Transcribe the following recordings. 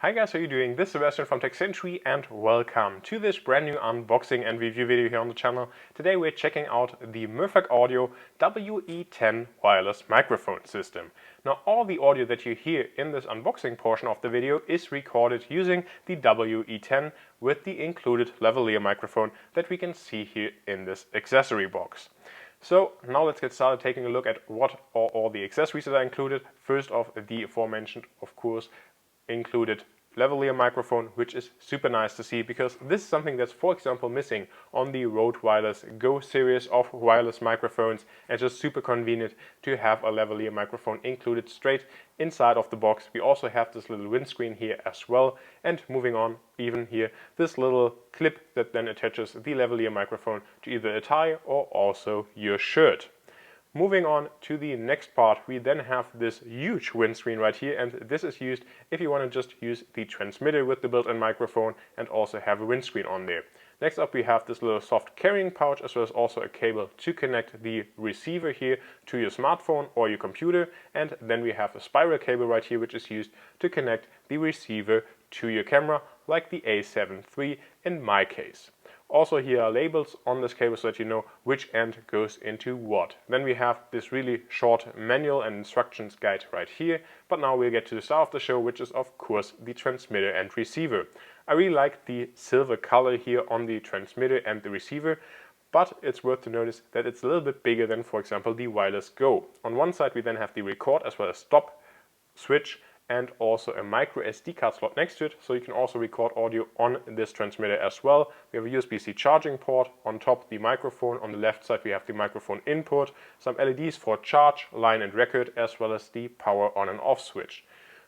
Hi guys, how are you doing? This is Sebastian from TechCentury and welcome to this brand new unboxing and review video here on the channel. Today we're checking out the Mirfak Audio WE10 wireless microphone system. Now all the audio that you hear in this unboxing portion of the video is recorded using the WE10 with the included lavalier microphone that we can see here in this accessory box. So now let's get started taking a look at what are all the accessories that are included. First off, the aforementioned, of course, included lavalier microphone, which is super nice to see because this is something that's, for example, missing on the Rode Wireless Go series of wireless microphones, and just super convenient to have a lavalier microphone included straight inside of the box. We also have this little windscreen here as well, and moving on, even here, this little clip that then attaches the lavalier microphone to either a tie or also your shirt. Moving on to the next part, we then have this huge windscreen right here, and this is used if you want to just use the transmitter with the built-in microphone and also have a windscreen on there. Next up we have this little soft carrying pouch, as well as also a cable to connect the receiver here to your smartphone or your computer, and then we have a spiral cable right here which is used to connect the receiver to your camera, like the A7iii in my case. Also here are labels on this cable so that you know which end goes into what. Then we have this really short manual and instructions guide right here, but now we'll get to the star of the show, which is of course the transmitter and receiver. I really like the silver color here on the transmitter and the receiver, but it's worth to notice that it's a little bit bigger than, for example, the Wireless Go. On one side we then have the record as well as stop switch, and also a micro SD card slot next to it, so you can also record audio on this transmitter as well. We have a USB-C charging port, on top the microphone, on the left side we have the microphone input, some LEDs for charge, line and record, as well as the power on and off switch.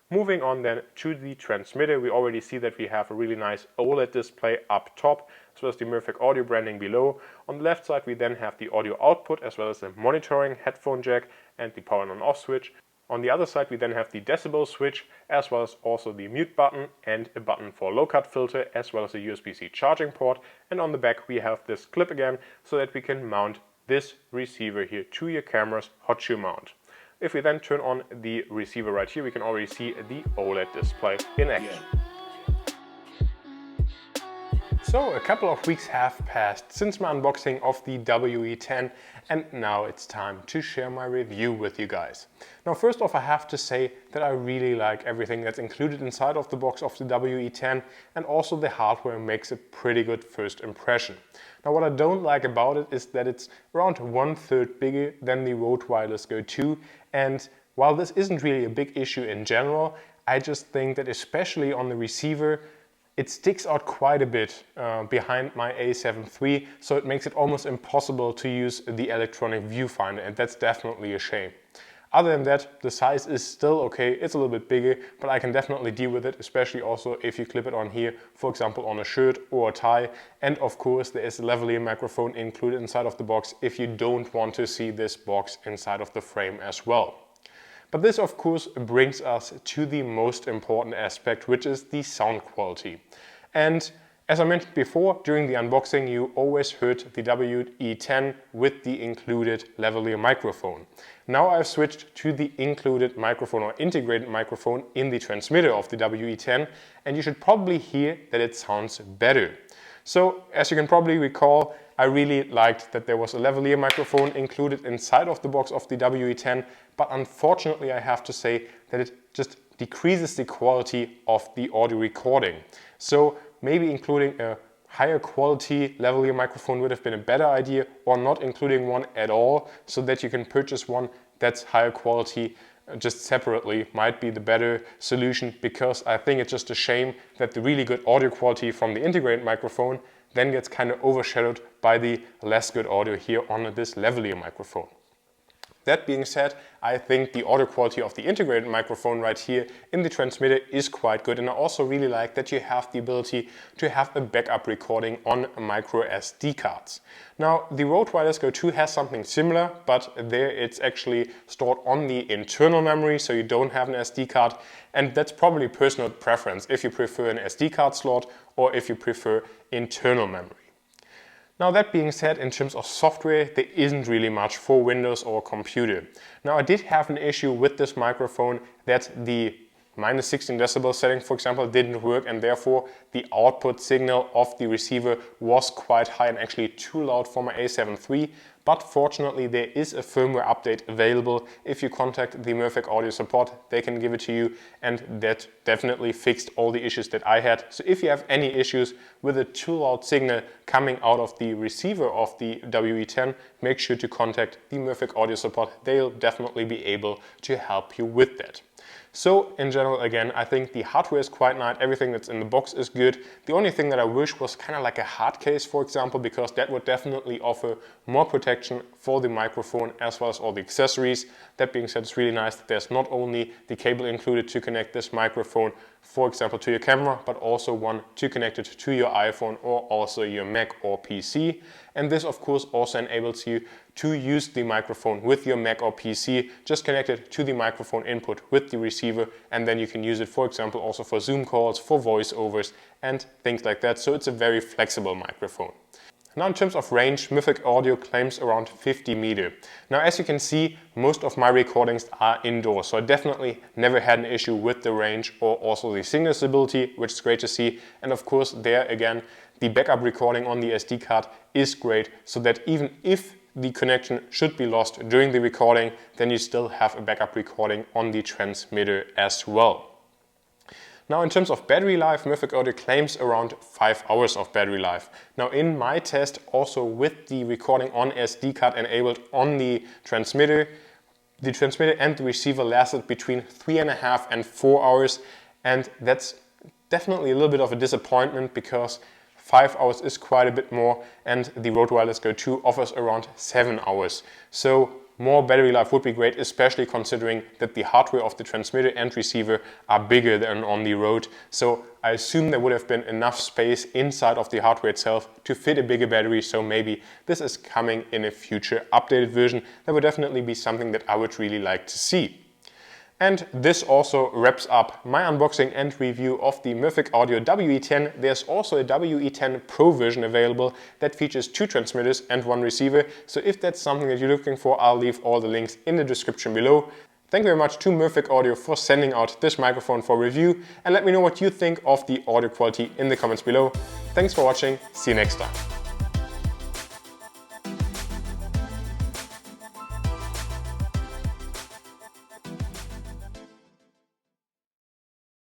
Moving on then to the transmitter, we already see that we have a really nice OLED display up top, as well as the Mirfak audio branding below. On the left side we then have the audio output, as well as the monitoring headphone jack and the power on and off switch. On the other side we then have the decibel switch, as well as also the mute button and a button for low cut filter, as well as a USB-C charging port. And on the back we have this clip again, so that we can mount this receiver here to your camera's hot shoe mount. If we then turn on the receiver right here, we can already see the OLED display in action. So a couple of weeks have passed since my unboxing of the WE10, and now it's time to share my review with you guys. Now first off, I have to say that I really like everything that's included inside of the box of the WE10, and also the hardware makes a pretty good first impression. Now what I don't like about it is that it's around 1/3 bigger than the Rode Wireless Go 2, and while this isn't really a big issue in general, I just think that especially on the receiver, it sticks out quite a bit behind my A7iii, so it makes it almost impossible to use the electronic viewfinder, and that's definitely a shame. Other than that, the size is still okay. It's a little bit bigger, but I can definitely deal with it, especially also if you clip it on here, for example on a shirt or a tie. And of course there is a lavalier microphone included inside of the box if you don't want to see this box inside of the frame as well. But this of course brings us to the most important aspect, which is the sound quality. And as I mentioned before, during the unboxing you always heard the WE10 with the included lavalier microphone. Now I've switched to the included microphone or integrated microphone in the transmitter of the WE10, and you should probably hear that it sounds better. So as you can probably recall, I really liked that there was a lavalier microphone included inside of the box of the WE10, but unfortunately I have to say that it just decreases the quality of the audio recording. So maybe including a higher quality lavalier microphone would have been a better idea, or not including one at all, so that you can purchase one that's higher quality just separately might be the better solution, because I think it's just a shame that the really good audio quality from the integrated microphone then gets kind of overshadowed by the less good audio here on this lavalier microphone. That being said, I think the audio quality of the integrated microphone right here in the transmitter is quite good, and I also really like that you have the ability to have a backup recording on micro SD cards. Now the Rode Wireless Go 2 has something similar, but there it's actually stored on the internal memory, so you don't have an SD card, and that's probably personal preference if you prefer an SD card slot or if you prefer internal memory. Now that being said, in terms of software, there isn't really much for Windows or computer. Now I did have an issue with this microphone that the minus 16 decibel setting, for example, didn't work, and therefore the output signal of the receiver was quite high and actually too loud for my A7 III. But fortunately there is a firmware update available. If you contact the Mirfak audio support, they can give it to you, and that definitely fixed all the issues that I had. So if you have any issues with a too loud signal coming out of the receiver of the WE10, make sure to contact the Mirfak audio support. They'll definitely be able to help you with that. So in general, again, I think the hardware is quite nice, everything that's in the box is good. The only thing that I wish was kind of like a hard case, for example, because that would definitely offer more protection for the microphone as well as all the accessories. That being said, it's really nice that there's not only the cable included to connect this microphone, for example, to your camera, but also one to connect it to your iPhone or also your Mac or PC. And this, of course, also enables you to use the microphone with your Mac or PC, just connect it to the microphone input with the receiver, and then you can use it, for example, also for Zoom calls, for voiceovers and things like that. So it's a very flexible microphone. Now in terms of range, Mirfak Audio claims around 50 meters. Now as you can see, most of my recordings are indoors, so I definitely never had an issue with the range or also the signal stability, which is great to see. And of course there again, the backup recording on the SD card is great, so that even if the connection should be lost during the recording, then you still have a backup recording on the transmitter as well. Now in terms of battery life, Mirfak Audio claims around 5 hours of battery life. Now in my test, also with the recording on SD card enabled on the transmitter and the receiver lasted between 3.5 and 4 hours, and that's definitely a little bit of a disappointment because 5 hours is quite a bit more, and the Rode Wireless Go 2 offers around 7 hours. So more battery life would be great, especially considering that the hardware of the transmitter and receiver are bigger than on the Rode. So I assume there would have been enough space inside of the hardware itself to fit a bigger battery. So maybe this is coming in a future updated version. That would definitely be something that I would really like to see. And this also wraps up my unboxing and review of the Mirfak Audio WE10. There's also a WE10 Pro version available that features 2 transmitters and 1 receiver. So if that's something that you're looking for, I'll leave all the links in the description below. Thank you very much to Mirfak Audio for sending out this microphone for review, and let me know what you think of the audio quality in the comments below. Thanks for watching, see you next time.